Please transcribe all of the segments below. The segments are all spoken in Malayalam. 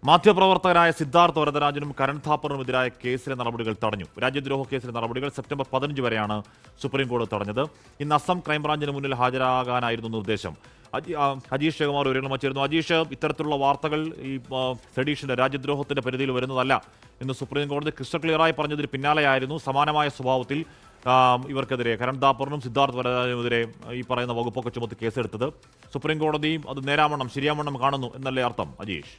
മാധ്യമപ്രവർത്തകനായ സിദ്ധാർത്ഥ വരദരാജനും കരൺ ഥാപ്പറിനുമെതിരായ കേസിലെ നടപടികൾ തടഞ്ഞു. രാജ്യദ്രോഹ കേസിലെ നടപടികൾ സെപ്റ്റംബർ 15 വരെയാണ് സുപ്രീം കോടതി തടഞ്ഞത്. ഇന്ന് അസം ക്രൈംബ്രാഞ്ചിന് മുന്നിൽ ഹാജരാകാനായിരുന്നു നിർദ്ദേശം. അജീഷ് ശകുമാർ ഒരിടം ചേർന്നു. അജീഷ്, ഇത്തരത്തിലുള്ള വാർത്തകൾ ഈ സെഡീഷന്റെ രാജ്യദ്രോഹത്തിന്റെ പരിധിയിൽ വരുന്നതല്ല എന്ന് സുപ്രീം കോടതി ക്രിസ്റ്റൽ ക്ലിയറായി പറഞ്ഞതിന് പിന്നാലെയായിരുന്നു സമാനമായ സ്വഭാവത്തിൽ ഇവർക്കെതിരെ കരൺ ഥാപ്പറിനും സിദ്ധാർത്ഥ വരദരാജനുമെതിരെ ഈ പറയുന്ന വകുപ്പൊക്കെ ചുമത്തി കേസെടുത്തത്. സുപ്രീം കോടതി അത് നേരാവണ്ണം ശരിയാവണ്ണം കാണുന്നു എന്നല്ലേ അർത്ഥം, അജീഷ്?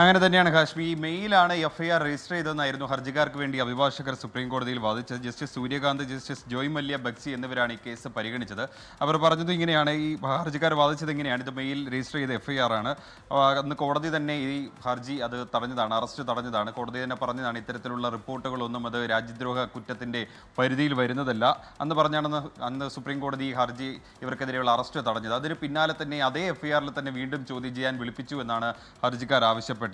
അങ്ങനെ തന്നെയാണ് ഹാഷ്മി. ഈ മെയിലാണ് എഫ്ഐആർ രജിസ്റ്റർ ചെയ്തതെന്നായിരുന്നു ഹർജിക്കാർക്ക് വേണ്ടി അഭിഭാഷകർ സുപ്രീം കോടതിയിൽ വാദിച്ചത്. ജസ്റ്റിസ് സൂര്യകാന്ത്, ജസ്റ്റിസ് ജോയ് മല്യ ബഗ്സി എന്നിവരാണ് ഈ കേസ് പരിഗണിച്ചത്. അവർ പറഞ്ഞത് ഇങ്ങനെയാണ്, ഈ ഹർജിക്കാർ വാദിച്ചത് ഇങ്ങനെയാണ്: ഇത് മെയിൽ രജിസ്റ്റർ ചെയ്ത എഫ്ഐആർ ആണ്. അന്ന് കോടതി തന്നെ ഈ ഹർജി അത് തടഞ്ഞതാണ്, അറസ്റ്റ് തടഞ്ഞതാണ്. കോടതി തന്നെ പറഞ്ഞതാണ് ഇത്തരത്തിലുള്ള റിപ്പോർട്ടുകളൊന്നും അത് രാജ്യദ്രോഹ കുറ്റത്തിൻ്റെ പരിധിയിൽ വരുന്നതല്ല അന്ന് പറഞ്ഞാണെന്ന് അന്ന് സുപ്രീം കോടതി ഈ ഹർജി ഇവർക്കെതിരെയുള്ള അറസ്റ്റ് തടഞ്ഞത്. അതിന് പിന്നാലെ തന്നെ അതേ എഫ്ഐആറിൽ തന്നെ വീണ്ടും ചോദ്യം ചെയ്യാൻ വിളിപ്പിച്ചു എന്നാണ് ഹർജിക്കാർ ആവശ്യപ്പെട്ടത്.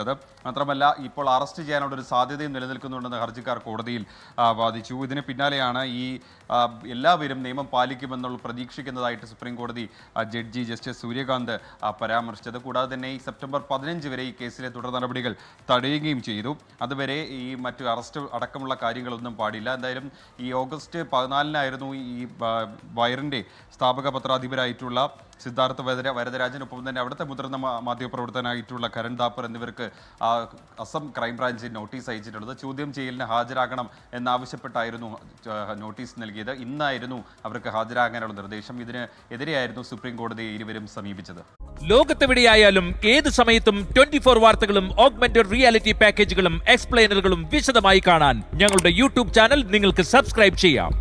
മാത്രമല്ല, ഇപ്പോൾ അറസ്റ്റ് ചെയ്യാനുള്ള ഒരു സാധ്യതയും നിലനിൽക്കുന്നുണ്ടെന്ന് ഹർജിക്കാർ കോടതിയിൽ വാദിച്ചു. ഇതിന് പിന്നാലെയാണ് ഈ എല്ലാവരും നിയമം പാലിക്കുമെന്നുള്ള പ്രതീക്ഷിക്കുന്നതായിട്ട് സുപ്രീം കോടതി ജഡ്ജി ജസ്റ്റിസ് സൂര്യകാന്ത് പരാമർശിച്ചത്. കൂടാതെ തന്നെ ഈ സെപ്റ്റംബർ 15 വരെ ഈ കേസിലെ തുടർ നടപടികൾ തടയുകയും ചെയ്തു. അതുവരെ ഈ മറ്റു അറസ്റ്റ് അടക്കമുള്ള കാര്യങ്ങളൊന്നും പാടില്ല. എന്തായാലും ഈ ഓഗസ്റ്റ് 14 ഈ വയറിൻ്റെ സ്ഥാപക പത്രാധിപരായിട്ടുള്ള സിദ്ധാർത്ഥ വരദരാജനൊപ്പം തന്നെ അവിടുത്തെ മുതിർന്ന മാധ്യമപ്രവർത്തകനായിട്ടുള്ള കരൺ ഥാപ്പർ എന്നിവർക്ക് അസം ക്രൈംബ്രാഞ്ച് നോട്ടീസ് അയച്ചിട്ടുള്ളത്. ചോദ്യം ചെയ്യലിന് ഹാജരാകണം എന്നാവശ്യപ്പെട്ടായിരുന്നു നോട്ടീസ് നൽകിയത്. ഇന്നായിരുന്നു അവർക്ക് ഹാജരാകാനുള്ള നിർദ്ദേശം. ഇതിന് എതിരെയായിരുന്നു സുപ്രീം കോടതിയെ ഇരുവരും സമീപിച്ചത്. ലോകത്തെവിടെയായാലും ഏത് സമയത്തും 24 വാർത്തകളും ഓഗ്മെന്റഡ് റിയാലിറ്റി പാക്കേജുകളും എക്സ്പ്ലെയിനറുകളും വിശദമായി കാണാൻ ഞങ്ങളുടെ യൂട്യൂബ് ചാനൽ നിങ്ങൾക്ക് സബ്സ്ക്രൈബ് ചെയ്യാം.